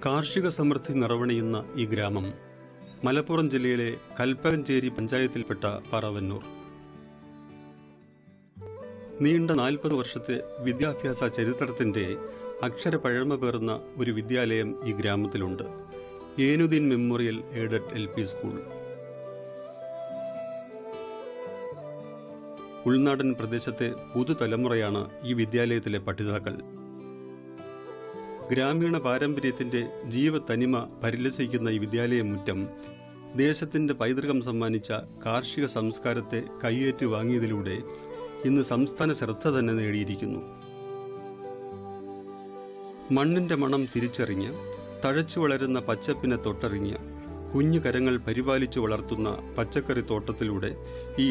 കാർഷിക സമൃദ്ധി നിറവണിയുന്ന ഈ ഗ്രാമം മലപ്പുറം ജില്ലയിലെ കൽപ്പകഞ്ചേരി പഞ്ചായത്തിൽപ്പെട്ട പറവന്നൂർ. നീണ്ട 40 വർഷത്തെ വിദ്യാഭ്യാസ ചരിത്രത്തിന്റെ അക്ഷരപഴമ പേർന്ന ഒരു വിദ്യാലയം ഈ ഗ്രാമത്തിലുണ്ട്. Enuddeen memorial aided LP school. ഉൾനാടൻ പ്രദേശത്തെ പുതുതലമുറയാണ് ഈ വിദ്യാലയത്തിലെ പഠിതാക്കൾ. ഗ്രാമീണ പാരമ്പര്യത്തിന്റെ ജീവതനിമ പരിലസിക്കുന്ന ഈ വിദ്യാലയ മുറ്റം ദേശത്തിന്റെ പൈതൃകം സമ്മാനിച്ച കാർഷിക സംസ്കാരത്തെ കൈയേറ്റ് വാങ്ങിയതിലൂടെ ഇന്ന് സംസ്ഥാന ശ്രദ്ധ തന്നെ നേടിയിരിക്കുന്നു. മണ്ണിന്റെ മണം തിരിച്ചറിഞ്ഞ് തഴച്ചു വളരുന്ന പച്ചപ്പിനെ തൊട്ടറിഞ്ഞ് കുഞ്ഞു കരങ്ങൾ പരിപാലിച്ചു വളർത്തുന്ന പച്ചക്കറി തോട്ടത്തിലൂടെ ഈ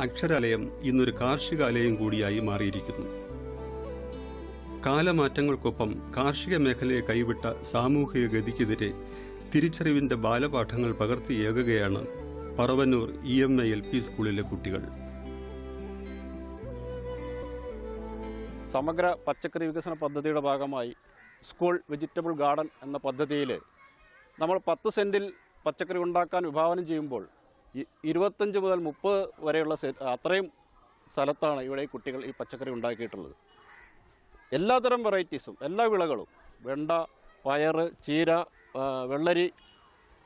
അക്ഷരാലയം ഇന്നൊരു കാർഷികാലയം കൂടിയായി മാറിയിരിക്കുന്നു. കാലമാറ്റങ്ങൾക്കൊപ്പം കാർഷിക മേഖലയെ കൈവിട്ട സാമൂഹിക ഗതിക്കെതിരെ തിരിച്ചറിവിന്റെ ബാലപാഠങ്ങൾ പകർത്തിയേകുകയാണ് പറവന്നൂർ EMA LP സ്കൂളിലെ കുട്ടികൾ. സമഗ്ര പച്ചക്കറി വികസന പദ്ധതിയുടെ ഭാഗമായി സ്കൂൾ വെജിറ്റബിൾ ഗാർഡൻ എന്ന പദ്ധതിയിൽ നമ്മൾ 10 സെന്റിൽ പച്ചക്കറി ഉണ്ടാക്കാൻ വിഭാവനം ചെയ്യുമ്പോൾ 25 മുതൽ 30 വരെയുള്ള അത്രയും സ്ഥലത്താണ് ഇവിടെ ഈ കുട്ടികൾ ഈ പച്ചക്കറി ഉണ്ടാക്കിയിട്ടുള്ളത്. എല്ലാതരം വെറൈറ്റീസും എല്ലാ വിളകളും വെണ്ട, പയറ്, ചീര, വെള്ളരി,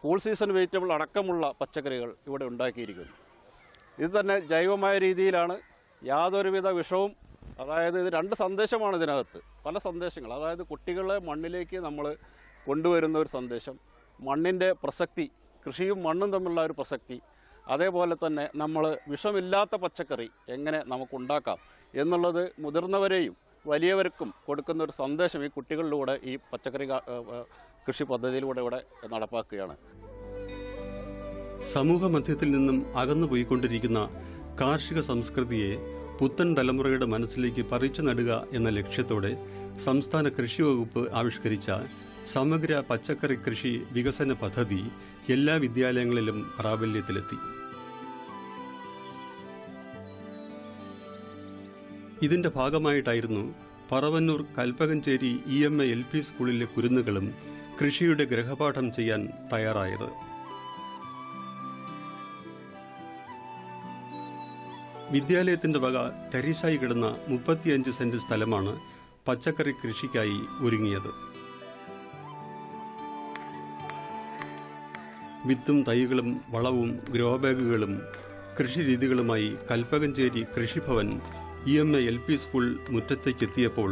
കൂൾ സീസൺ വെജിറ്റബിൾ അടക്കമുള്ള പച്ചക്കറികൾ ഇവിടെ ഉണ്ടാക്കിയിരിക്കുന്നു. ഇത് തന്നെ ജൈവമായ രീതിയിലാണ്, യാതൊരുവിധ വിഷവും. അതായത് ഇത് 2 സന്ദേശമാണ് ഇതിനകത്ത്, പല സന്ദേശങ്ങൾ. അതായത് കുട്ടികളെ മണ്ണിലേക്ക് നമ്മൾ കൊണ്ടുവരുന്ന ഒരു സന്ദേശം, മണ്ണിൻ്റെ പ്രസക്തി, കൃഷിയും മണ്ണും തമ്മിലുള്ള ഒരു പ്രസക്തി, അതേപോലെ തന്നെ നമ്മൾ വിഷമില്ലാത്ത പച്ചക്കറി എങ്ങനെ നമുക്കുണ്ടാക്കാം എന്നുള്ളത് മുതിർന്നവരെയും വലിയവർക്കും കൊടുക്കുന്ന ഒരു സന്ദേശം ഈ കുട്ടികളിലൂടെ ഈ പച്ചക്കറി കൃഷി പദ്ധതിയിലൂടെ ഇവിടെ നടപ്പാക്കുകയാണ്. സമൂഹ മധ്യത്തിൽ നിന്നും അകന്നുപോയിക്കൊണ്ടിരിക്കുന്ന കാർഷിക സംസ്കൃതിയെ പുത്തൻ തലമുറയുടെ മനസ്സിലേക്ക് പറിച്ചു നടുക എന്ന ലക്ഷ്യത്തോടെ സംസ്ഥാന കൃഷി വകുപ്പ് ആവിഷ്കരിച്ച സമഗ്ര പച്ചക്കറി കൃഷി വികസന പദ്ധതി എല്ലാ വിദ്യാലയങ്ങളിലും പ്രാബല്യത്തിലെത്തി. ഇതിന്റെ ഭാഗമായിട്ടായിരുന്നു പറവന്നൂർ കൽപ്പകഞ്ചേരി EMA LP സ്കൂളിലെ കുരുന്നുകളും കൃഷിയുടെ ഗൃഹപാഠം ചെയ്യാൻ തയ്യാറായത്. വിദ്യാലയത്തിന്റെ വക തരിശായി കിടന്ന 35 സെന്റ് സ്ഥലമാണ് പച്ചക്കറി കൃഷിക്കായി ഒരുങ്ങിയത്. വിത്തും തൈകളും വളവും ഗ്രോബാഗുകളും കൃഷിരീതികളുമായി കൽപ്പകഞ്ചേരി കൃഷിഭവൻ EMA LP സ്കൂൾ മുറ്റത്തേക്കെത്തിയപ്പോൾ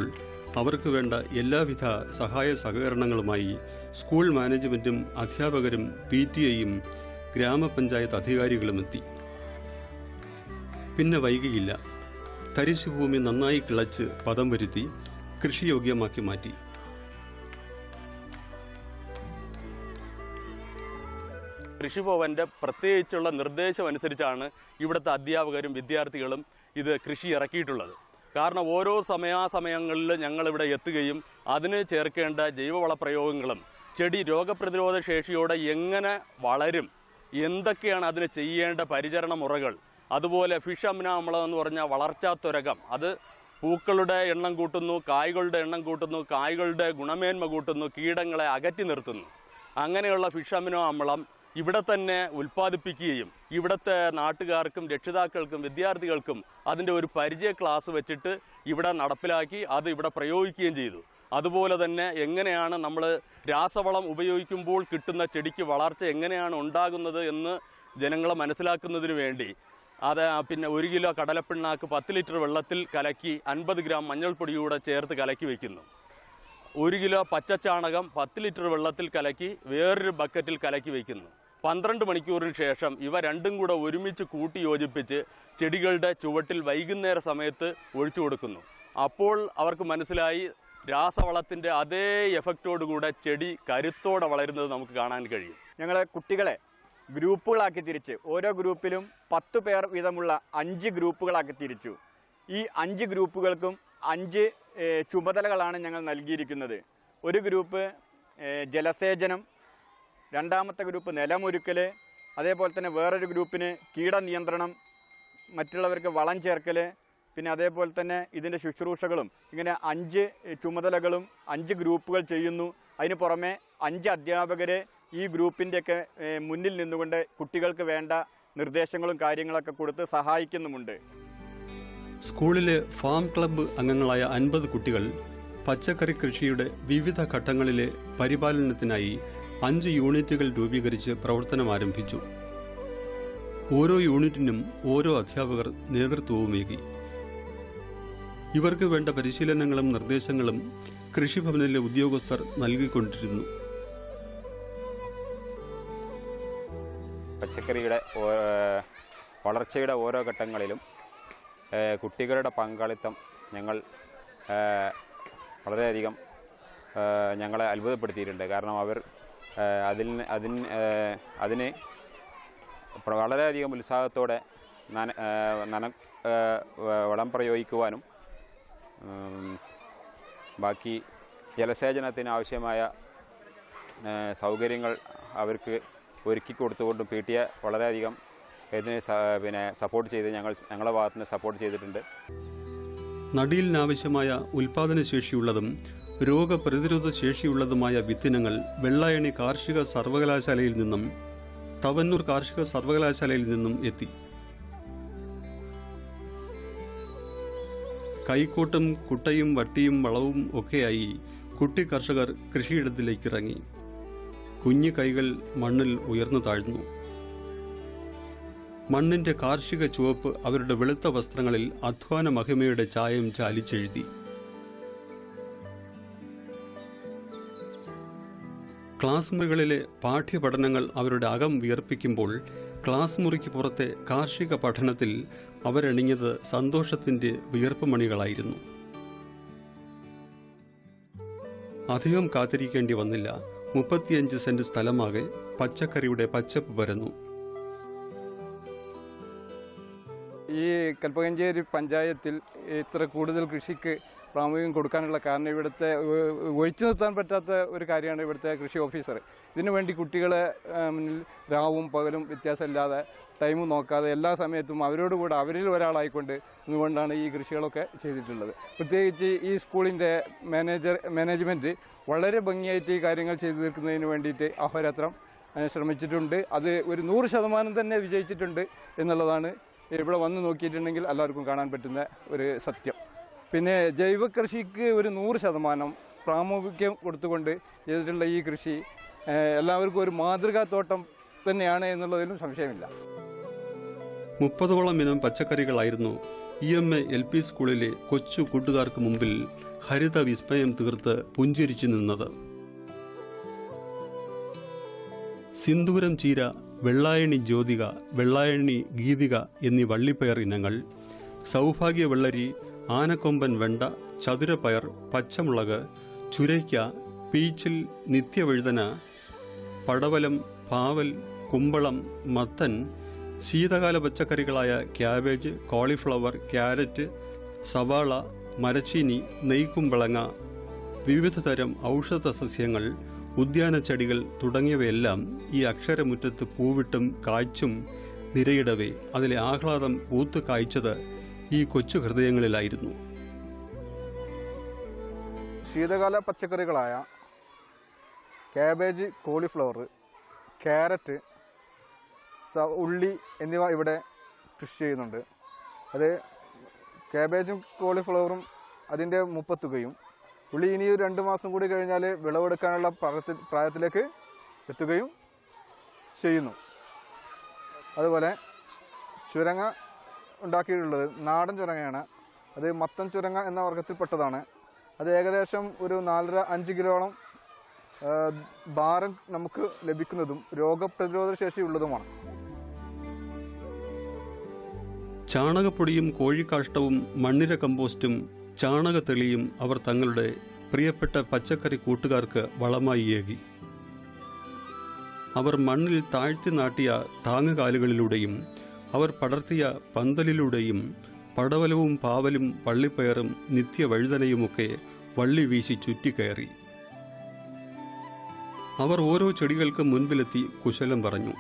അവർക്ക് വേണ്ട എല്ലാവിധ സഹായ സഹകരണങ്ങളുമായി സ്കൂൾ മാനേജ്മെന്റും അധ്യാപകരും PTA-യും ഗ്രാമപഞ്ചായത്ത് അധികാരികളും എത്തി. പിന്നെ വൈകിയില്ല. തരിശുഭൂമി നന്നായി കിളച്ച് പദം വരുത്തി കൃഷിയോഗ്യമാക്കി മാറ്റി. കൃഷിഭവന്റെ പ്രത്യേകിച്ചുള്ള നിർദ്ദേശം അനുസരിച്ചാണ് ഇവിടുത്തെ അധ്യാപകരും വിദ്യാർത്ഥികളും ഇത് കൃഷി ഇറക്കിയിട്ടുള്ളത്. കാരണം ഓരോ സമയാസമയങ്ങളിൽ ഞങ്ങളിവിടെ എത്തുകയും അതിന് ചേർക്കേണ്ട ജൈവവള പ്രയോഗങ്ങളും ചെടി രോഗപ്രതിരോധ ശേഷിയോടെ എങ്ങനെ വളരും, എന്തൊക്കെയാണ് അതിന് ചെയ്യേണ്ട പരിചരണ മുറകൾ, അതുപോലെ ഫിഷ് അമിനോഅമ്ലം എന്ന് പറഞ്ഞാൽ വളർച്ചാത്വരകം, അത് പൂക്കളുടെ എണ്ണം കൂട്ടുന്നു, കായ്കളുടെ എണ്ണം കൂട്ടുന്നു, കായ്കളുടെ ഗുണമേന്മ കൂട്ടുന്നു, കീടങ്ങളെ അകറ്റി നിർത്തുന്നു. അങ്ങനെയുള്ള ഫിഷ് അമിനോഅമ്ലം ഇവിടെ തന്നെ ഉൽപ്പാദിപ്പിക്കുകയും ഇവിടുത്തെ നാട്ടുകാർക്കും രക്ഷിതാക്കൾക്കും വിദ്യാർത്ഥികൾക്കും അതിൻ്റെ ഒരു പരിചയ ക്ലാസ് വെച്ചിട്ട് ഇവിടെ നടപ്പിലാക്കി അത് ഇവിടെ പ്രയോഗിക്കുകയും ചെയ്തു. അതുപോലെ തന്നെ എങ്ങനെയാണ് നമ്മൾ രാസവളം ഉപയോഗിക്കുമ്പോൾ കിട്ടുന്ന ചെടിക്ക് വളർച്ച എങ്ങനെയാണ് ഉണ്ടാകുന്നത് എന്ന് ജനങ്ങളെ മനസ്സിലാക്കുന്നതിന് വേണ്ടി അത് പിന്നെ 1 കിലോ കടലപ്പിണ്ണാക്ക് 10 ലിറ്റർ വെള്ളത്തിൽ കലക്കി 50 ഗ്രാം മഞ്ഞൾപ്പൊടിയൂടെ ചേർത്ത് കലക്കി വയ്ക്കുന്നു. 1 കിലോ പച്ചച്ചാണകം 10 ലിറ്റർ വെള്ളത്തിൽ കലക്കി വേറൊരു ബക്കറ്റിൽ കലക്കി വയ്ക്കുന്നു. 12 മണിക്കൂറിന് ശേഷം ഇവ രണ്ടും കൂടെ ഒരുമിച്ച് കൂട്ടി യോജിപ്പിച്ച് ചെടികളുടെ ചുവട്ടിൽ വൈകുന്നേര സമയത്ത് ഒഴിച്ചു കൊടുക്കുന്നു. അപ്പോൾ അവർക്ക് മനസ്സിലായി രാസവളത്തിൻ്റെ അതേ എഫക്റ്റോടുകൂടെ ചെടി കരുത്തോടെ വളരുന്നത് നമുക്ക് കാണാൻ കഴിയും. ഞങ്ങൾ കുട്ടികളെ ഗ്രൂപ്പുകളാക്കി തിരിച്ച് ഓരോ ഗ്രൂപ്പിലും 10 പേർ വീതമുള്ള 5 ഗ്രൂപ്പുകളാക്കി തിരിച്ചു. ഈ 5 ഗ്രൂപ്പുകൾക്കും 5 ചുമതലകളാണ് ഞങ്ങൾ നൽകിയിരിക്കുന്നത്. ഒരു ഗ്രൂപ്പ് ജലസേചനം, രണ്ടാമത്തെ ഗ്രൂപ്പ് നിലമൊരുക്കൽ, അതേപോലെ തന്നെ വേറൊരു ഗ്രൂപ്പിന് കീടനിയന്ത്രണം, മറ്റുള്ളവർക്ക് വളം ചേർക്കൽ, പിന്നെ അതേപോലെ തന്നെ ഇതിൻ്റെ ശുശ്രൂഷകളും, ഇങ്ങനെ 5 ചുമതലകളും 5 ഗ്രൂപ്പുകൾ ചെയ്യുന്നു. അതിന് പുറമെ 5 അധ്യാപകർ ഈ ഗ്രൂപ്പിൻ്റെയൊക്കെ മുന്നിൽ നിന്നുകൊണ്ട് കുട്ടികൾക്ക് വേണ്ട നിർദ്ദേശങ്ങളും കാര്യങ്ങളൊക്കെ കൊടുത്ത് സഹായിക്കുന്നുമുണ്ട്. സ്കൂളിലെ ഫാം ക്ലബ്ബ് അംഗങ്ങളായ 50 കുട്ടികൾ പച്ചക്കറി കൃഷിയുടെ വിവിധ ഘട്ടങ്ങളിലെ പരിപാലനത്തിനായി 5 യൂണിറ്റുകൾ രൂപീകരിച്ച് പ്രവർത്തനം ആരംഭിച്ചു. ഓരോ യൂണിറ്റിനും ഓരോ അധ്യാപകർ നേതൃത്വവുമേകി. ഇവർക്ക് വേണ്ട പരിശീലനങ്ങളും നിർദ്ദേശങ്ങളും കൃഷിഭവനിലെ ഉദ്യോഗസ്ഥർ നൽകിക്കൊണ്ടിരുന്നു. പച്ചക്കറിയുടെ വളർച്ചയുടെ ഓരോ ഘട്ടങ്ങളിലും കുട്ടികളുടെ പങ്കാളിത്തം വളരെയധികം ഞങ്ങളെ അത്ഭുതപ്പെടുത്തിയിട്ടുണ്ട്. കാരണം അവർ അതിന് വളരെയധികം ഉത്സാഹത്തോടെ വളം പ്രയോഗിക്കുവാനും ബാക്കി ജലസേചനത്തിന് ആവശ്യമായ സൗകര്യങ്ങൾ അവർക്ക് ഒരുക്കി കൊടുത്തുകൊണ്ടും PTA വളരെയധികം ഇതിനെ സപ്പോർട്ട് ചെയ്ത് ഞങ്ങളുടെ ഭാഗത്തുനിന്ന് സപ്പോർട്ട് ചെയ്തിട്ടുണ്ട്. നടീലിനാവശ്യമായ ഉൽപാദനശേഷിയുള്ളതും രോഗപ്രതിരോധ ശേഷിയുള്ളതുമായ വിത്തിനങ്ങൾ വെള്ളായണി കാർഷിക സർവകലാശാലയിൽ നിന്നും തവന്നൂർ കാർഷിക സർവകലാശാലയിൽ നിന്നും എത്തി. കൈക്കോട്ടും കുട്ടയും വട്ടിയും വളവും ഒക്കെയായി കുട്ടി കർഷകർ കൃഷിയിടത്തിലേക്കിറങ്ങി. കുഞ്ഞു കൈകൾ മണ്ണിൽ ഉയർന്നു താഴ്ന്നു. മണ്ണിന്റെ കാർഷിക ചുവപ്പ് അവരുടെ വെളുത്ത വസ്ത്രങ്ങളിൽ അധ്വാന മഹിമയുടെ ചായം ചാലിച്ചെഴുതി. ക്ലാസ് മുറികളിലെ പാഠ്യപഠനങ്ങൾ അവരുടെ അകം വിയർപ്പിക്കുമ്പോൾ ക്ലാസ് മുറിക്ക് പുറത്തെ കാർഷിക പഠനത്തിൽ അവരണിഞ്ഞത് സന്തോഷത്തിന്റെ വിയർപ്പ് മണികളായിരുന്നു. അധികം കാത്തിരിക്കേണ്ടി വന്നില്ല. 35 സെന്റ് സ്ഥലമാകെ പച്ചക്കറിയുടെ പച്ചപ്പ് പരന്നു. ഈ കൽപ്പകഞ്ചേരി പഞ്ചായത്തിൽ ഇത്ര കൂടുതൽ കൃഷിക്ക് പ്രാമുഖ്യം കൊടുക്കാനുള്ള കാരണം ഇവിടുത്തെ ഒഴിച്ചു നിർത്താൻ പറ്റാത്ത ഒരു കാര്യമാണ് ഇവിടുത്തെ കൃഷി ഓഫീസർ. ഇതിനുവേണ്ടി കുട്ടികളെ മുന്നിൽ രാവും പകലും വ്യത്യാസമില്ലാതെ ടൈം നോക്കാതെ എല്ലാ സമയത്തും അവരോട് കൂടെ അവരിൽ ഒരാളായിക്കൊണ്ട് ഇന്നുകൊണ്ടാണ് ഈ കൃഷികളൊക്കെ ചെയ്തിട്ടുള്ളത്. പ്രത്യേകിച്ച് ഈ സ്കൂളിൻ്റെ മാനേജ്മെൻറ്റ് വളരെ ഭംഗിയായിട്ട് ഈ കാര്യങ്ങൾ ചെയ്തു തീർക്കുന്നതിന് വേണ്ടിയിട്ട് അഹോരാത്രം ശ്രമിച്ചിട്ടുണ്ട്. അത് ഒരു 100% തന്നെ വിജയിച്ചിട്ടുണ്ട് എന്നുള്ളതാണ് ഇവിടെ വന്ന് നോക്കിയിട്ടുണ്ടെങ്കിൽ എല്ലാവർക്കും കാണാൻ പറ്റുന്ന ഒരു സത്യം. പിന്നെ ജൈവ കൃഷിക്ക് ഒരു 100% പ്രാമുഖ്യം കൊടുത്തുകൊണ്ട് ചെയ്തിട്ടുള്ള ഈ കൃഷി എല്ലാവർക്കും ഒരു മാതൃകാ തോട്ടം തന്നെയാണ് എന്നുള്ളതിലും സംശയമില്ല. 30ഓളം ഇനം പച്ചക്കറികളായിരുന്നു EMA LP സ്കൂളിലെ കൊച്ചു കൂട്ടുകാർക്ക് മുമ്പിൽ ഹരിത വിസ്മയം തീർത്ത് പുഞ്ചിരിച്ചു നിന്നത്. സിന്ദൂരം ചീര, വെള്ളായണി ജ്യോതിക, വെള്ളായണി ഗീതിക എന്നീ വള്ളിപ്പയർ ഇനങ്ങൾ, സൗഭാഗ്യ വെള്ളരി, ആനക്കൊമ്പൻ വെണ്ട, ചതുരപ്പയർ, പച്ചമുളക്, ചുരയ്ക്ക, പീച്ചിൽ, നിത്യവഴുതന, പടവലം, പാവൽ, കുമ്പളം, മത്തൻ, ശീതകാല പച്ചക്കറികളായ ക്യാബേജ്, കോളിഫ്ലവർ, ക്യാരറ്റ്, സവാള, മരച്ചീനി, നെയ്ക്കുമ്പളങ്ങ, വിവിധ തരം ഔഷധ സസ്യങ്ങൾ, ഉദ്യാന ചെടികൾ തുടങ്ങിയവയെല്ലാം ഈ അക്ഷരമുറ്റത്ത് പൂവിട്ടും കായ്ച്ചും നിരയിടവേ അതിലെ ആഹ്ലാദം പൂത്തു കായ്ച്ചത് ഈ കൊച്ചു ഹൃദയങ്ങളിലായിരുന്നു. ശീതകാല പച്ചക്കറികളായ ക്യാബേജ്, കോളിഫ്ലവർ, ക്യാരറ്റ്, ഉള്ളി എന്നിവ ഇവിടെ കൃഷി ചെയ്യുന്നുണ്ട്. അത് ക്യാബേജും കോളിഫ്ലവറും അതിൻ്റെ മുപ്പത്തുകയും ഉള്ളി ഇനി ഒരു 2 മാസം കൂടി കഴിഞ്ഞാൽ വിളവെടുക്കാനുള്ള പ്രായത്തിലേക്ക് എത്തുകയും ചെയ്യുന്നു. അതുപോലെ ചുരങ്ങ ഉണ്ടാക്കിയിട്ടുള്ളത് നാടൻ ചുരങ്ങയാണ്. അത് മത്തൻ ചുരങ്ങ എന്ന വർഗത്തിൽപ്പെട്ടതാണ്. അത് ഏകദേശം ഒരു 4.5 കിലോളം ഭാരം നമുക്ക് ലഭിക്കുന്നതും രോഗപ്രതിരോധ ശേഷിയുള്ളതുമാണ്. ചാണകപ്പൊടിയും കോഴിക്കാഷ്ടവും മണ്ണിര കമ്പോസ്റ്റും ചാണകത്തെളിയും അവർ തങ്ങളുടെ പ്രിയപ്പെട്ട പച്ചക്കറി കൂട്ടുകാർക്ക് വളമായി ഏകി. അവർ മണ്ണിൽ താഴ്ത്തി നാട്ടിയ താങ്ങുകാലുകളിലൂടെയും അവർ പടർത്തിയ പന്തലിലൂടെയും പടവലവും പാവലും വള്ളിപ്പയറും നിത്യവഴുതനയുമൊക്കെ വള്ളി വീശി ചുറ്റിക്കയറി. അവർ ഓരോ ചെടികൾക്ക് മുൻപിലെത്തി കുശലം പറഞ്ഞു.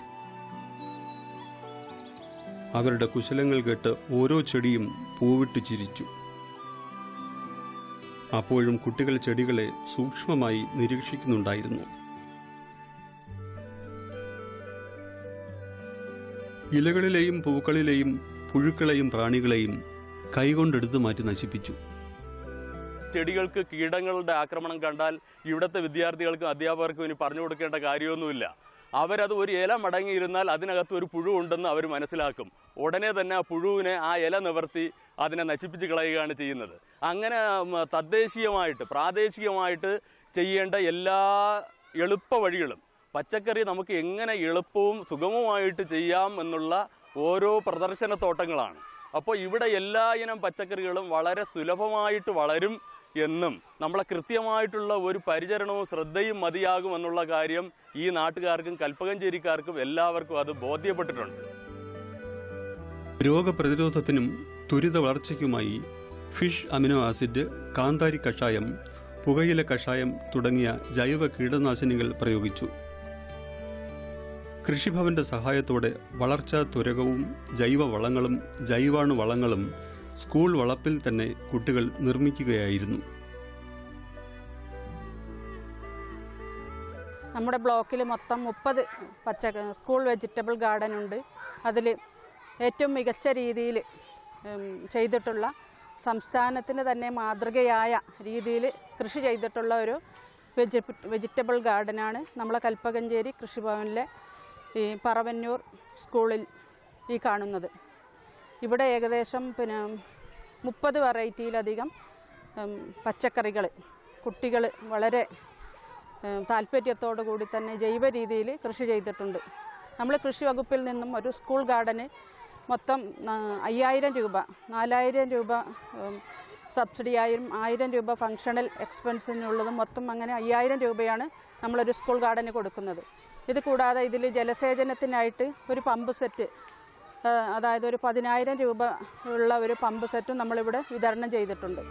അവരുടെ കുശലങ്ങൾ കേട്ട് ഓരോ ചെടിയും പൂവിട്ട് ചിരിച്ചു. അപ്പോഴും കുട്ടികൾ ചെടികളെ സൂക്ഷ്മമായി നിരീക്ഷിക്കുന്നുണ്ടായിരുന്നു. ഇലകളിലെയും പൂക്കളിലെയും പുഴുക്കളെയും പ്രാണികളെയും കൈകൊണ്ടെടുത്തു മാറ്റി നശിപ്പിച്ചു. ചെടികൾക്ക് കീടങ്ങളുടെ ആക്രമണം കണ്ടാൽ ഇവിടുത്തെ വിദ്യാർത്ഥികൾക്കും അധ്യാപകർക്കും ഇനി പറഞ്ഞു കൊടുക്കേണ്ട കാര്യമൊന്നുമില്ല. അവരത് ഒരു ഇല മടങ്ങിയിരുന്നാൽ അതിനകത്ത് ഒരു പുഴു ഉണ്ടെന്ന് അവർ മനസ്സിലാക്കും. ഉടനെ തന്നെ ആ പുഴുവിനെ ആ ഇല നിവർത്തി അതിനെ നശിപ്പിച്ച് കളയുകയാണ് ചെയ്യുന്നത്. അങ്ങനെ തദ്ദേശീയമായിട്ട് പ്രാദേശികമായിട്ട് ചെയ്യേണ്ട എല്ലാ എളുപ്പ വഴികളും പച്ചക്കറി നമുക്ക് എങ്ങനെ എളുപ്പവും സുഗമമായിട്ട് ചെയ്യാം എന്നുള്ള ഓരോ പ്രദർശനത്തോട്ടങ്ങളാണ്. അപ്പോൾ ഇവിടെ എല്ലാ ഇനം പച്ചക്കറികളും വളരെ സുലഭമായിട്ട് വളരും എന്നും നമ്മളെ കൃത്യമായിട്ടുള്ള ഒരു പരിചരണവും ശ്രദ്ധയും മതിയാകുമെന്നുള്ള കാര്യം ഈ നാട്ടുകാർക്കും കൽപ്പകഞ്ചേരിക്കാർക്കും എല്ലാവർക്കും അത് ബോധ്യപ്പെട്ടിട്ടുണ്ട്. രോഗപ്രതിരോധത്തിനും ത്വരിത വളർച്ചയ്ക്കുമായി ഫിഷ് അമിനോ ആസിഡ്, കാന്താരി കഷായം, പുകയില കഷായം തുടങ്ങിയ ജൈവ കീടനാശിനികൾ പ്രയോഗിച്ചു. കൃഷിഭവന്റെ സഹായത്തോടെ വളർച്ചാ ത്വരകവും ജൈവവളങ്ങളും ജൈവാണുവളങ്ങളും സ്കൂൾ വളപ്പിൽ തന്നെ കുട്ടികൾ നിർമ്മിക്കുകയായിരുന്നു. നമ്മുടെ ബ്ലോക്കിൽ മൊത്തം 30 സ്കൂൾ വെജിറ്റബിൾ ഗാർഡൻ ഉണ്ട്. അതിൽ ഏറ്റവും മികച്ച രീതിയിൽ ചെയ്തിട്ടുള്ള, സംസ്ഥാനത്തിന് തന്നെ മാതൃകയായ രീതിയിൽ കൃഷി ചെയ്തിട്ടുള്ള ഒരു വെജിറ്റബിൾ ഗാർഡനാണ് നമ്മളെ കൽപ്പകഞ്ചേരി കൃഷിഭവനിലെ ഈ പറവന്നൂർ സ്കൂളിൽ ഈ കാണുന്നത്. ഇവിടെ ഏകദേശം 30 വെറൈറ്റിയിലധികം പച്ചക്കറികൾ കുട്ടികൾ വളരെ താല്പര്യത്തോടു കൂടി തന്നെ ജൈവ രീതിയിൽ കൃഷി ചെയ്തിട്ടുണ്ട്. നമ്മൾ കൃഷി വകുപ്പിൽ നിന്നും ഒരു സ്കൂൾ ഗാർഡന് മൊത്തം 5000 രൂപ, 4000 രൂപ സബ്സിഡിയായും 1000 രൂപ ഫങ്ഷണൽ എക്സ്പെൻസിനുള്ളതും മൊത്തം അങ്ങനെ 5000 രൂപയാണ് നമ്മളൊരു സ്കൂൾ ഗാർഡന് കൊടുക്കുന്നത്. ഇത് കൂടാതെ ഇതിൽ ജലസേചനത്തിനായിട്ട് ഒരു പമ്പ് സെറ്റ്, അതായത് ഒരു 10000 രൂപ ഉള്ള ഒരു പമ്പ് സെറ്റും നമ്മളിവിടെ വിതരണം ചെയ്തിട്ടുണ്ട്.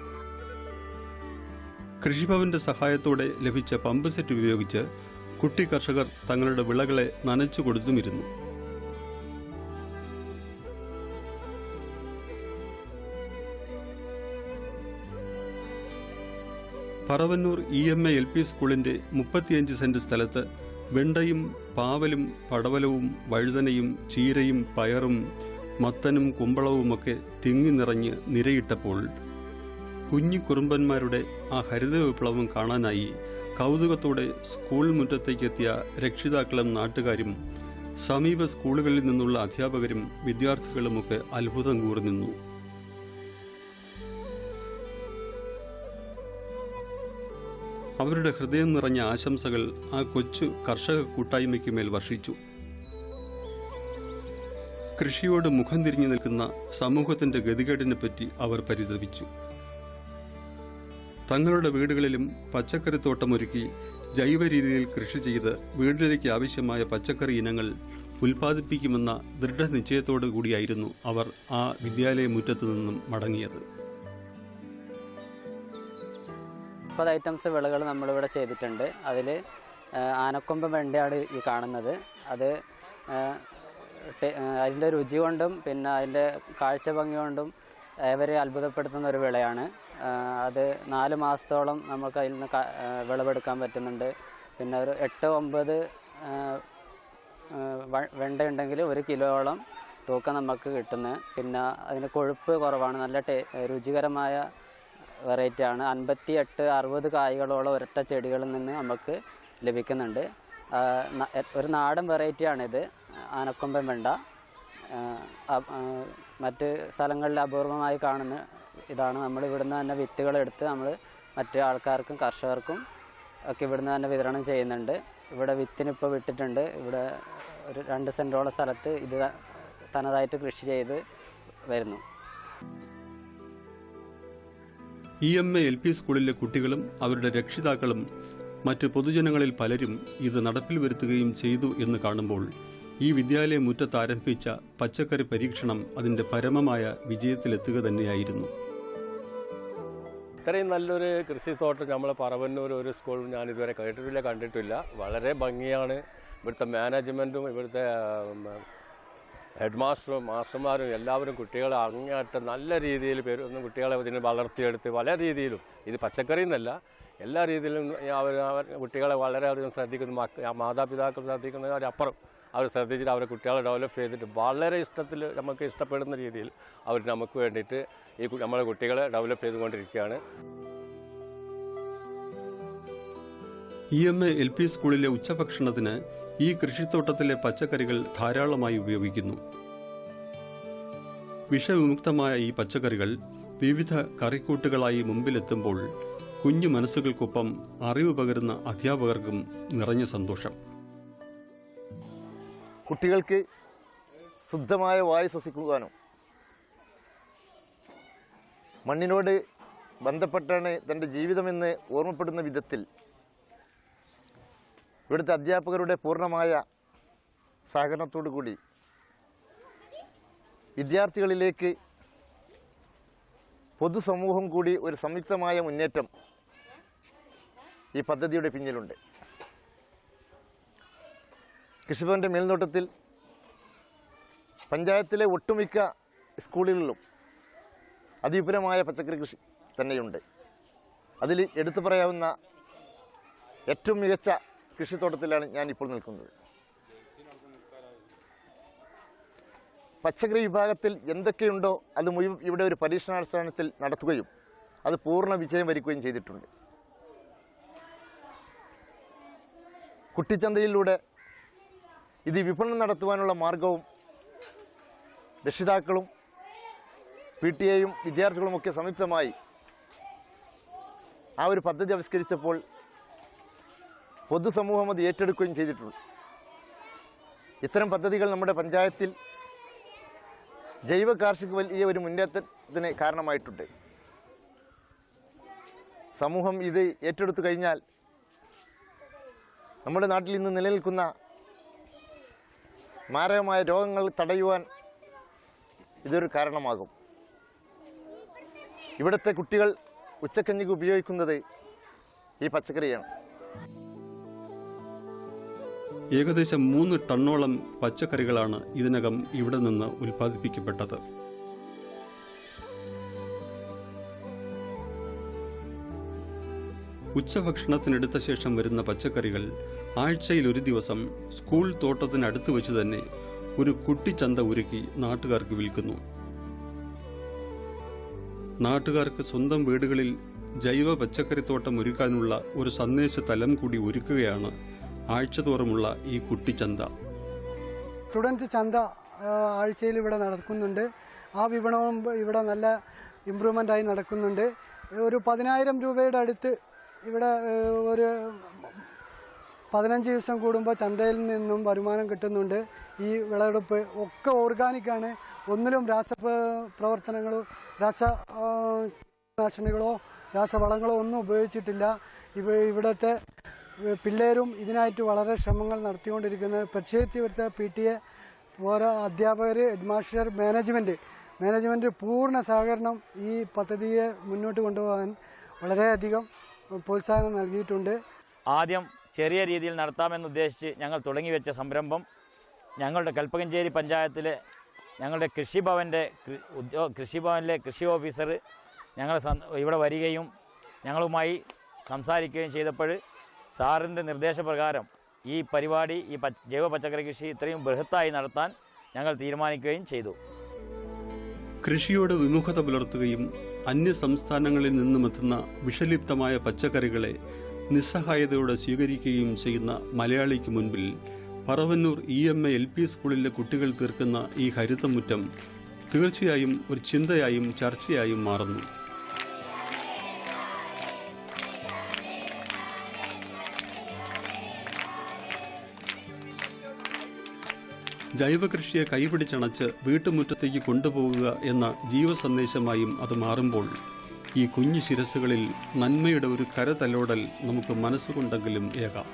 കൃഷിഭവന്റെ സഹായത്തോടെ ലഭിച്ച പമ്പ് സെറ്റ് ഉപയോഗിച്ച് കുട്ടി കർഷകർ തങ്ങളുടെ വിളകളെ നനച്ചു കൊടുത്തുമിരുന്നു. പറവന്നൂർ EMA LP സ്കൂളിന്റെ 35 സെന്റ് സ്ഥലത്ത് വെണ്ടയും പാവലും പടവലവും വഴുതനയും ചീരയും പയറും മത്തനും കുമ്പളവുമൊക്കെ തിങ്ങി നിറഞ്ഞ് നിരയിട്ടപ്പോൾ കുഞ്ഞു കുറുമ്പന്മാരുടെ ആ ഹരിത വിപ്ലവം കാണാനായി കൗതുകത്തോടെ സ്കൂൾ മുറ്റത്തേക്കെത്തിയ രക്ഷിതാക്കളും നാട്ടുകാരും സമീപ സ്കൂളുകളിൽ നിന്നുള്ള അധ്യാപകരും വിദ്യാർത്ഥികളുമൊക്കെ അത്ഭുതം കൂർനിന്നു. അവരുടെ ഹൃദയം നിറഞ്ഞ ആശംസകൾ ആ കൊച്ചു കർഷക കൂട്ടായ്മയ്ക്ക് മേൽ വർഷിച്ചു. കൃഷിയോട് മുഖം തിരിഞ്ഞു നിൽക്കുന്ന സമൂഹത്തിന്റെ ഗതികേടിനെ പറ്റി അവർ പരിതപിച്ചു. തങ്ങളുടെ വീടുകളിലും പച്ചക്കറിത്തോട്ടമൊരുക്കി ജൈവ രീതിയിൽ കൃഷി ചെയ്ത് വീട്ടിലേക്ക് ആവശ്യമായ പച്ചക്കറി ഇനങ്ങൾ ഉൽപ്പാദിപ്പിക്കുമെന്ന ദൃഢനിശ്ചയത്തോടു കൂടിയായിരുന്നു അവർ ആ വിദ്യാലയ മുറ്റത്തു നിന്നും മടങ്ങിയത്. 30 ഐറ്റംസ് വിളകൾ നമ്മളിവിടെ ചെയ്തിട്ടുണ്ട്. അതിൽ ആനക്കൊമ്പ് വെണ്ടയാണ് ഈ കാണുന്നത്. അത് അതിൻ്റെ രുചി കൊണ്ടും പിന്നെ അതിൻ്റെ കാഴ്ച ഭംഗി കൊണ്ടും ഏവരെ അത്ഭുതപ്പെടുത്തുന്ന ഒരു വിളയാണ്. അത് 4 മാസത്തോളം നമുക്ക് അതിൽ നിന്ന് വിളവെടുക്കാൻ പറ്റുന്നുണ്ട്. പിന്നെ ഒരു 8-9 വെണ്ട ഉണ്ടെങ്കിൽ 1 കിലോയോളം തൂക്കം നമുക്ക് കിട്ടുന്നത്. പിന്നെ അതിന് കൊഴുപ്പ് കുറവാണ്, നല്ല രുചികരമായ വെറൈറ്റിയാണ്. 58-60 കായ്കളോളം ഒരൊറ്റ ചെടികളിൽ നിന്ന് നമുക്ക് ലഭിക്കുന്നുണ്ട്. ഒരു നാടൻ വെറൈറ്റിയാണിത്, ആനക്കൊമ്പൻ വെണ്ട. മറ്റ് സ്ഥലങ്ങളിൽ അപൂർവമായി കാണുന്ന ഇതാണ്. നമ്മൾ ഇവിടുന്ന് തന്നെ വിത്തുകളെടുത്ത് നമ്മൾ മറ്റ് ആൾക്കാർക്കും കർഷകർക്കും ഒക്കെ ഇവിടുന്ന് തന്നെ വിതരണം ചെയ്യുന്നുണ്ട്. ഇവിടെ വിത്തിനിപ്പോൾ വിട്ടിട്ടുണ്ട്. ഇവിടെ ഒരു 2 സെൻറ്റോളം സ്ഥലത്ത് ഇത് തനതായിട്ട് കൃഷി ചെയ്ത് വരുന്നു. EMA LP സ്കൂളിലെ കുട്ടികളും അവരുടെ രക്ഷിതാക്കളും മറ്റ് പൊതുജനങ്ങളിൽ പലരും ഇത് നടപ്പിൽ വരുത്തുകയും ചെയ്തു എന്ന് കാണുമ്പോൾ ഈ വിദ്യാലയ മുറ്റത്ത് ആരംഭിച്ച പച്ചക്കറി പരീക്ഷണം അതിൻ്റെ പരമമായ വിജയത്തിലെത്തുക തന്നെയായിരുന്നു. ഇത്രയും നല്ലൊരു കൃഷിത്തോട്ടം നമ്മളെ പറവന്നൂർ ഒരു സ്കൂൾ ഞാൻ ഇതുവരെ കണ്ടിട്ടില്ല. വളരെ ഭംഗിയാണ്. ഇവിടുത്തെ മാനേജ്മെൻറ്റും ഇവിടുത്തെ ഹെഡ് മാസ്റ്ററും മാസ്റ്റർമാരും എല്ലാവരും കുട്ടികളെ അങ്ങേയറ്റം നല്ല രീതിയിൽ കുട്ടികളെ ഇതിന് വളർത്തിയെടുത്ത് പല രീതിയിലും, ഇത് പച്ചക്കറി എന്നല്ല, എല്ലാ രീതിയിലും അവർ കുട്ടികളെ വളരെയധികം ശ്രദ്ധിക്കുന്നു. മാതാപിതാക്കൾ ശ്രദ്ധിക്കുന്നതിനപ്പുറം അവർ ശ്രദ്ധിച്ചിട്ട് അവരെ കുട്ടികളെ ഡെവലപ്പ് ചെയ്തിട്ട് വളരെ നമുക്ക് ഇഷ്ടപ്പെടുന്ന രീതിയിൽ അവർ നമുക്ക് വേണ്ടിയിട്ട് നമ്മളെ കുട്ടികളെ ഡെവലപ്പ് ചെയ്തുകൊണ്ടിരിക്കുകയാണ്. EMA LP സ്കൂളിലെ ഉച്ചഭക്ഷണത്തിന് ഈ കൃഷിത്തോട്ടത്തിലെ പച്ചക്കറികൾ ധാരാളമായി ഉപയോഗിക്കുന്നു. വിഷവിമുക്തമായ ഈ പച്ചക്കറികൾ വിവിധ കറിക്കൂട്ടുകളായി മുമ്പിലെത്തുമ്പോൾ കുഞ്ഞു മനസ്സുകൾക്കൊപ്പം അറിവ് പകരുന്ന അധ്യാപകർക്കും നിറഞ്ഞ സന്തോഷം. കുട്ടികൾക്ക് ശുദ്ധമായ വായു ശ്വസിക്കുവാനും മണ്ണിനോട് ബന്ധപ്പെട്ടാണ് തൻ്റെ ജീവിതമെന്ന് ഓർമ്മപ്പെടുന്ന വിധത്തിൽ ഇവിടുത്തെ അധ്യാപകരുടെ പൂർണ്ണമായ സഹകരണത്തോടു കൂടി വിദ്യാർത്ഥികളിലേക്ക് പൊതുസമൂഹം കൂടി ഒരു സംയുക്തമായ മുന്നേറ്റം ഈ പദ്ധതിയുടെ പിന്നിലുണ്ട്. കൃഷിഭവൻ്റെ മേൽനോട്ടത്തിൽ പഞ്ചായത്തിലെ ഒട്ടുമിക്ക സ്കൂളുകളിലും അതിവിപുലമായ പച്ചക്കറി കൃഷി തന്നെയുണ്ട്. അതിൽ എടുത്തു പറയാവുന്ന ഏറ്റവും മികച്ച കൃഷിത്തോട്ടത്തിലാണ് ഞാനിപ്പോൾ നിൽക്കുന്നത്. പച്ചക്കറി വിഭാഗത്തിൽ എന്തൊക്കെയുണ്ടോ അത് മുഴുവൻ ഇവിടെ ഒരു പരീക്ഷണാടിസ്ഥാനത്തിൽ നടത്തുകയും അത് പൂർണ്ണ വിജയം വരിക്കുകയും ചെയ്തിട്ടുണ്ട്. കുട്ടിച്ചന്തയിലൂടെ ഇത് വിപണനം നടത്തുവാനുള്ള മാർഗവും രക്ഷിതാക്കളും PTA-യും വിദ്യാർത്ഥികളുമൊക്കെ സംയുക്തമായി ആ ഒരു പദ്ധതി ആവിഷ്കരിച്ചപ്പോൾ പൊതുസമൂഹം അത് ഏറ്റെടുക്കുകയും ചെയ്തിട്ടുണ്ട്. ഇത്തരം പദ്ധതികൾ നമ്മുടെ പഞ്ചായത്തിൽ ജൈവ കാർഷിക വലിയ ഒരു മുന്നേറ്റത്തിന് കാരണമായിട്ടുണ്ട്. സമൂഹം ഇത് ഏറ്റെടുത്തു കഴിഞ്ഞാൽ നമ്മുടെ നാട്ടിൽ ഇന്ന് നിലനിൽക്കുന്ന മാരകമായ രോഗങ്ങൾ തടയുവാൻ ഇതൊരു കാരണമാകും. ഇവിടുത്തെ കുട്ടികൾ ഉച്ചക്കഞ്ഞിക്ക് ഉപയോഗിക്കുന്നത് ഈ പച്ചക്കറിയാണ്. ഏകദേശം 3 ടണ്ണോളം പച്ചക്കറികളാണ് ഇതിനകം ഇവിടെ നിന്ന് ഉൽപ്പാദിപ്പിക്കപ്പെട്ടത്. ഉച്ചഭക്ഷണത്തിനെടുത്ത ശേഷം വരുന്ന പച്ചക്കറികൾ ആഴ്ചയിൽ ഒരു ദിവസം സ്കൂൾ തോട്ടത്തിനടുത്ത് വെച്ച് തന്നെ ഒരു കുട്ടിച്ചന്ത ഒരുക്കി നാട്ടുകാർക്ക് വിൽക്കുന്നു. നാട്ടുകാർക്ക് സ്വന്തം വീടുകളിൽ ജൈവ പച്ചക്കറിത്തോട്ടം ഒരുക്കാനുള്ള ഒരു സന്ദേശ തലം കൂടി ഒരുക്കുകയാണ് ആഴ്ചതോറുമുള്ള ഈ കുട്ടിച്ചന്ത. സ്റ്റുഡൻസ് ചന്ത ആഴ്ചയിൽ ഇവിടെ നടക്കുന്നുണ്ട്. ആ വിപണവും ഇവിടെ നല്ല ഇമ്പ്രൂവ്മെൻ്റായി നടക്കുന്നുണ്ട്. ഒരു 10,000 രൂപയുടെ അടുത്ത് ഇവിടെ ഒരു 15 ദിവസം കൂടുമ്പോൾ ചന്തയിൽ നിന്നും വരുമാനം കിട്ടുന്നുണ്ട്. ഈ വിളവെടുപ്പ് ഒക്കെ ഓർഗാനിക്കാണ്. ഒന്നിലും രാസപ്രവർത്തനങ്ങളോ രാസനാശിനികളോ രാസവളങ്ങളോ ഒന്നും ഉപയോഗിച്ചിട്ടില്ല. ഇവിടുത്തെ പിള്ളേരും ഇതിനായിട്ട് വളരെ ശ്രമങ്ങൾ നടത്തിക്കൊണ്ടിരിക്കുന്നത്. പ്രത്യേകിച്ച് ഇവിടുത്തെ PTA, ഓരോ അധ്യാപകർ, ഹെഡ്മാസ്റ്റർ, മാനേജ്മെൻറ്റ് പൂർണ്ണ സഹകരണം ഈ പദ്ധതിയെ മുന്നോട്ട് കൊണ്ടുപോകാൻ വളരെയധികം പ്രോത്സാഹനം നൽകിയിട്ടുണ്ട്. ആദ്യം ചെറിയ രീതിയിൽ നടത്താമെന്നുദ്ദേശിച്ച് ഞങ്ങൾ തുടങ്ങിവെച്ച സംരംഭം ഞങ്ങളുടെ കൽപ്പകഞ്ചേരി പഞ്ചായത്തിലെ ഞങ്ങളുടെ കൃഷിഭവനിലെ കൃഷി ഓഫീസർ ഇവിടെ വരികയും ഞങ്ങളുമായി സംസാരിക്കുകയും ചെയ്തപ്പോൾ സാറിൻ്റെ നിർദ്ദേശപ്രകാരം ഈ പരിപാടി, ഈ ജൈവ പച്ചക്കറി കൃഷി ഇത്രയും ബൃഹത്തായി നടത്താൻ ഞങ്ങൾ തീരുമാനിക്കുകയും ചെയ്തു. കൃഷിയോട് വിമുഖത പുലർത്തുകയും അന്യ സംസ്ഥാനങ്ങളിൽ നിന്നുമെത്തുന്ന വിഷലിപ്തമായ പച്ചക്കറികളെ നിസ്സഹായതയോടെ സ്വീകരിക്കുകയും ചെയ്യുന്ന മലയാളിക്ക് മുൻപിൽ പറവന്നൂർ EMA LP സ്കൂളിലെ കുട്ടികൾ തീർക്കുന്ന ഈ ഹരിതമുറ്റം തീർച്ചയായും ഒരു ചിന്തയായും ചർച്ചയായും മാറുന്നു. ജൈവകൃഷിയെ കൈപിടിച്ചണച്ച് വീട്ടുമുറ്റത്തേക്ക് കൊണ്ടുപോകുക എന്ന ജീവസന്ദേശമായും അത് മാറുമ്പോൾ ഈ കുഞ്ഞു ശിരസുകളിൽ നന്മയുടെ ഒരു കരതലോടൽ നമുക്ക് മനസ്സുകൊണ്ടെങ്കിലും ഏകാം.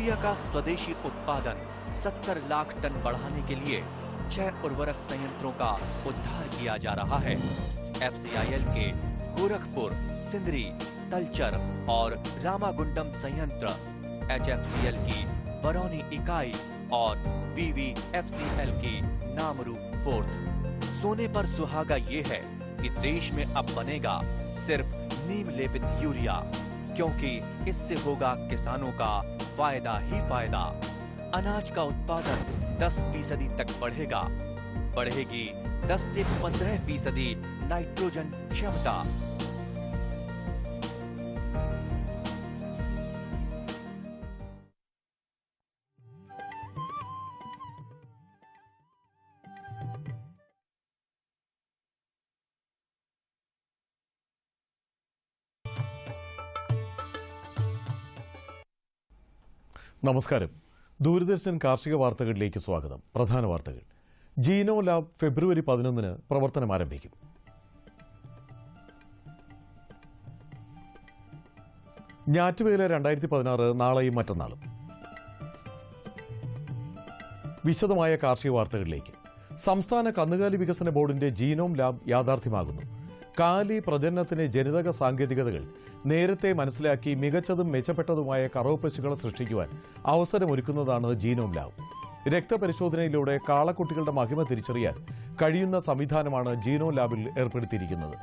यूरिया का स्वदेशी उत्पादन 70 लाख टन बढ़ाने के लिए 6 उर्वरक संयंत्रों का उद्धार किया जा रहा है। FCIL के गोरखपुर, सिंदरी, तलचर और रामागुंडम संयंत्र, HFCL की बरौनी इकाई और BVFCL की नामरू फोर्थ। सोने पर सुहागा ये है कि देश में अब बनेगा सिर्फ नीम लेपित यूरिया, क्योंकि इससे होगा किसानों का फायदा ही फायदा। अनाज का उत्पादन 10% तक बढ़ेगा। बढ़ेगी 10 से 15% नाइट्रोजन क्षमता। നമസ്കാരം. ദൂരദർശൻ കാർഷിക വാർത്തകളിലേക്ക് സ്വാഗതം. പ്രധാന വാർത്തകൾ. ജീനോ ലാബ് ഫെബ്രുവരി 11 പ്രവർത്തനം ആരംഭിക്കും. ഞാറ്റുവേല 2016 നാളെയും മറ്റന്നാളും. വിശദമായ കാർഷിക വാർത്തകളിലേക്ക്. സംസ്ഥാന കന്നുകാലി വികസന ബോർഡിന്റെ ജീനോം ലാബ് യാഥാർത്ഥ്യമാകുന്നു. കാലി പ്രജനനത്തിന് ജനിതക സാങ്കേതികതകൾ നേരത്തെ മനസ്സിലാക്കി മികച്ചതും മെച്ചപ്പെട്ടതുമായ കറവ പശുക്കളെ സൃഷ്ടിക്കുവാൻ അവസരമൊരുക്കുന്നതാണ് ജീനോം ലാബ്. രക്തപരിശോധനയിലൂടെ കാളക്കുട്ടികളുടെ മഹിമ തിരിച്ചറിയാൻ കഴിയുന്ന സംവിധാനമാണ് ജീനോ ലാബിൽ ഏർപ്പെടുത്തിയിരിക്കുന്നത്.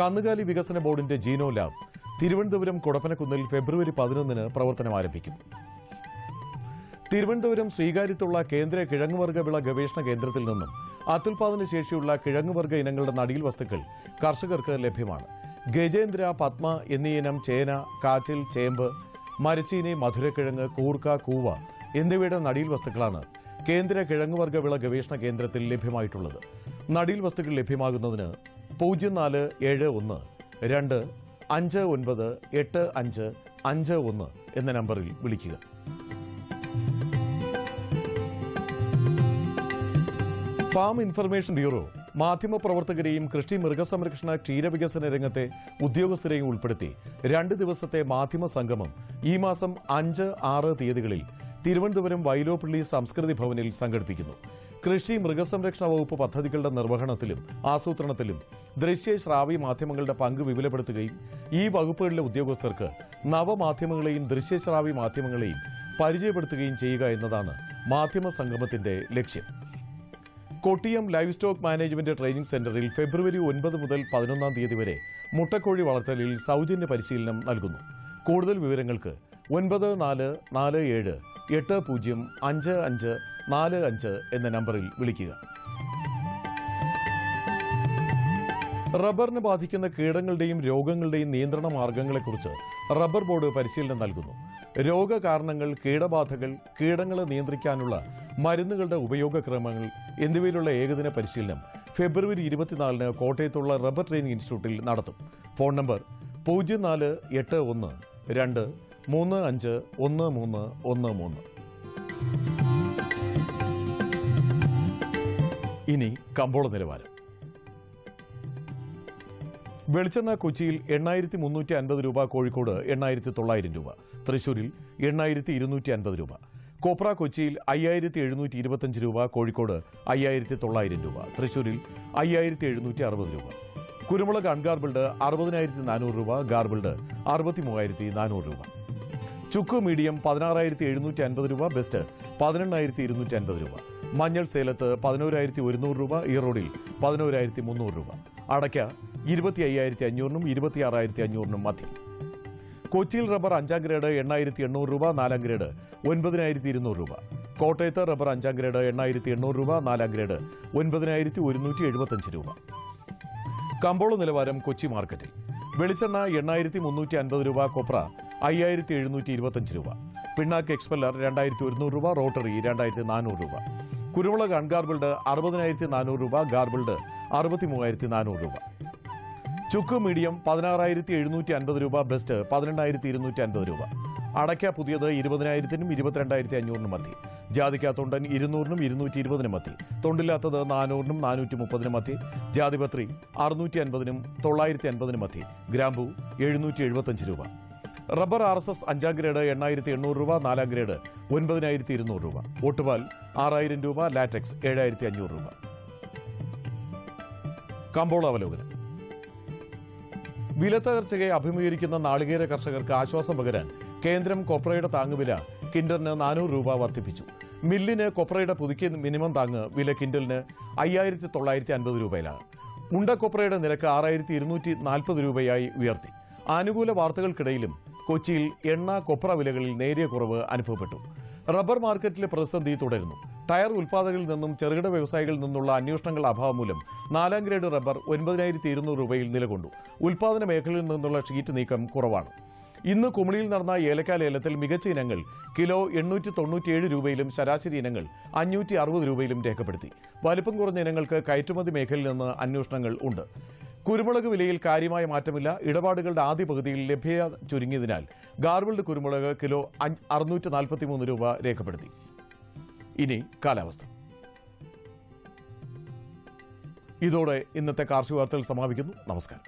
കന്നുകാലി വികസന ബോർഡിന്റെ ജീനോ ലാബ് തിരുവനന്തപുരം കൊടപ്പനക്കുന്നിൽ ഫെബ്രുവരി 11 പ്രവർത്തനം ആരംഭിക്കും. തിരുവനന്തപുരം ശ്രീകാര്യത്തുള്ള കേന്ദ്ര കിഴങ്ങുവർഗ്ഗ വിള ഗവേഷണ കേന്ദ്രത്തിൽ നിന്നും അത്യുൽപാദന ശേഷിയുള്ള കിഴങ്ങുവർഗ്ഗ ഇനങ്ങളുടെ നടീൽ വസ്തുക്കൾ കർഷകർക്ക് ലഭ്യമാണ്. ഗജേന്ദ്ര, പത്മ എന്നീ ഇനം ചേന, കാച്ചിൽ, ചേമ്പ്, മരച്ചീനി, മധുരക്കിഴങ്ങ്, കൂർക്ക, കൂവ എന്നിവയുടെ നടീൽ വസ്തുക്കളാണ് കേന്ദ്ര കിഴങ്ങുവർഗ്ഗ വിള ഗവേഷണ കേന്ദ്രത്തിൽ ലഭ്യമായിട്ടുള്ളത്. നടീൽ വസ്തുക്കൾ ലഭ്യമാകുന്നതിന് 0471 2 59 85 51 എന്ന നമ്പറിൽ വിളിക്കുക. ഫാം ഇൻഫർമേഷൻ ബ്യൂറോ മാധ്യമപ്രവർത്തകരെയും കൃഷി, മൃഗസംരക്ഷണ, ക്ഷീരവികസന രംഗത്തെ ഉദ്യോഗസ്ഥരെയും ഉൾപ്പെടുത്തി 2 ദിവസത്തെ മാധ്യമ സംഗമം ഈ മാസം 5, 6 തീയതികളിൽ തിരുവനന്തപുരം വൈലോപ്പള്ളി സംസ്കൃതി ഭവനിൽ സംഘടിപ്പിക്കുന്നു. കൃഷി, മൃഗസംരക്ഷണ വകുപ്പ് പദ്ധതികളുടെ നിർവഹണത്തിലും ആസൂത്രണത്തിലും ദൃശ്യ ശ്രാവ്യ മാധ്യമങ്ങളുടെ പങ്ക് വിപുലപ്പെടുത്തുകയും ഈ വകുപ്പുകളിലെ ഉദ്യോഗസ്ഥർക്ക് നവമാധ്യമങ്ങളെയും ദൃശ്യശ്രാവ്യ മാധ്യമങ്ങളെയും പരിചയപ്പെടുത്തുകയും ചെയ്യുക എന്നതാണ് മാധ്യമ സംഗമത്തിന്റെ ലക്ഷ്യം. Kottiyam live stock management training സെന്ററിൽ ഫെബ്രുവരി 9 മുതൽ 11 തീയതി വരെ മുട്ടക്കോഴി വളർത്തലിൽ സൗജന്യ പരിശീലനം നൽകുന്നു. കൂടുതൽ വിവരങ്ങൾക്ക് 9447 805545 എന്ന നമ്പറിൽ വിളിക്കുക. റബ്ബറിനെ ബാധിക്കുന്ന കീടങ്ങളുടെയും രോഗങ്ങളുടെയും നിയന്ത്രണ മാർഗങ്ങളെക്കുറിച്ച് റബ്ബർ ബോർഡ് പരിശീലനം നൽകുന്നു. രോഗകാരണങ്ങൾ, കീടബാധകൾ, കീടങ്ങളെ നിയന്ത്രിക്കാനുള്ള മരുന്നുകളുടെ ഉപയോഗക്രമങ്ങൾ എന്നിവയിലുള്ള ഏകദിന പരിശീലനം ഫെബ്രുവരി 24 കോട്ടയത്തുള്ള റബ്ബർ ട്രെയിനിംഗ് ഇൻസ്റ്റിറ്റ്യൂട്ടിൽ നടത്തും. Phone number 0481 2 35 1313. ഇനി കമ്പോള നിലവാരം. വെളിച്ചെണ്ണ കൊച്ചിയിൽ 8350 രൂപ, കോഴിക്കോട് 8900 രൂപ, തൃശൂരിൽ 8250 രൂപ. കോപ്ര കൊച്ചിയിൽ 5725 രൂപ, കോഴിക്കോട് 5900 രൂപ, തൃശൂരിൽ 5760 രൂപ. കുരുമുളക് അൺഗാർബിൾഡ് 60400 രൂപ, ഗാർബിൾഡ് 63400 രൂപ. ചുക്ക് മീഡിയം 16750 രൂപ, ബെസ്റ്റ് 18250 രൂപ. മഞ്ഞൾ സേലത്ത് 11100 രൂപ, ഈറോഡിൽ 11300 രൂപ. അടയ്ക്ക 25500 26500 മധ്യം. കൊച്ചിയിൽ റബ്ബർ 5ാം ഗ്രേഡ് 8800 രൂപ, 4ാം ഗ്രേഡ് 9200 രൂപ. കോട്ടയത്ത് റബ്ബർ 5ാം ഗ്രേഡ് 8800 രൂപ, 4ാം ഗ്രേഡ് 9175 രൂപ. കമ്പോള നിലവാരം കൊച്ചി മാർക്കറ്റിൽ. വെളിച്ചെണ്ണ 8350 രൂപ, കൊപ്ര 5725 രൂപ, പിണ്ണാക്ക് എക്സ്പെല്ലർ 2100 രൂപ, റോട്ടറി 2400 രൂപ. കുരുമുളക് അൺഗാർബിൾഡ് 60400 രൂപ, ഗാർബിൾഡ് 63400 രൂപ. ചുക്ക് മീഡിയം 16750 രൂപ, ബെസ്റ്റ് 18250 രൂപ. അടയ്ക്ക പുതിയത് 20000 22500 മധ്യ. ജാതിക്ക തൊണ്ടൻ 200 220 മധ്യ. തൊണ്ടില്ലാത്തത് 400 430 മധ്യ. ജാതിപത്രി 650 950 മധ്യ. ഗ്രാമ്പു 775 രൂപ. റബ്ബർ RSS 5ാം ഗ്രേഡ് 8,800 രൂപ, 4ാം ഗ്രേഡ് 9,200 രൂപ, ഓട്ടുപാൽ 6,000 രൂപ, ലാറ്റക്സ് 7,500 രൂപ. കമ്പോള അവലോകനം. വിലത്തകർച്ചയെ അഭിമുഖീകരിക്കുന്ന നാളികേര കർഷകർക്ക് ആശ്വാസം പകരാൻ കേന്ദ്രം കൊപ്രയുടെ താങ്ങുവില കിൻഡലിന് 400 രൂപ വർദ്ധിപ്പിച്ചു. മില്ലിന് കൊപ്രയുടെ പുതുക്കിയ മിനിമം താങ്ങ് വില കിൻഡലിന് 5,950 രൂപയിലാണ്. ഉണ്ടക്കൊപ്രയുടെ നിരക്ക് 6,240 രൂപയായി ഉയർത്തി. ആനുകൂല വാർത്തകൾക്കിടയിലും കൊച്ചിയിൽ എണ്ണ കൊപ്ര വിലകളിൽ നേരിയ കുറവ് അനുഭവപ്പെട്ടു. റബ്ബർ മാർക്കറ്റിലെ പ്രതിസന്ധി തുടരുന്നു. ടയർ ഉൽപ്പാദകരിൽ നിന്നും ചെറുകിട വ്യവസായികളിൽ നിന്നുള്ള അന്വേഷണങ്ങളുടെ അഭാവം മൂലം 4ാം ഗ്രേഡ് റബ്ബർ 9,200 രൂപയിൽ നിലകൊണ്ടു. ഉൽപ്പാദന മേഖലയിൽ നിന്നുള്ള ഷീറ്റ് നീക്കം കുറവാണ്. ഇന്ന് കുമളിയിൽ നടന്ന ഏലക്ക ലേലത്തിൽ മികച്ച ഇനങ്ങൾ കിലോ 897 രൂപയിലും ശരാശരി ഇനങ്ങൾ 560 രൂപയിലും രേഖപ്പെടുത്തി. വലിപ്പം കുറഞ്ഞ ഇനങ്ങൾക്ക് കയറ്റുമതി മേഖലയിൽ നിന്ന് അന്വേഷണങ്ങൾ ഉണ്ട്. കുരുമുളക് വിലയിൽ കാര്യമായ മാറ്റമില്ല. ഇടപാടുകളുടെ ആദ്യ പകുതിയിൽ ലഭ്യത ചുരുങ്ങിയതിനാൽ ഗാർബിൾഡ് കുരുമുളക് കിലോ 643 രൂപ രേഖപ്പെടുത്തി. ഇനി കാലാവസ്ഥ. ഇതോടെ ഇന്നത്തെ കാർഷിക വാർത്തകൾ സമാപിക്കുന്നു. നമസ്കാരം.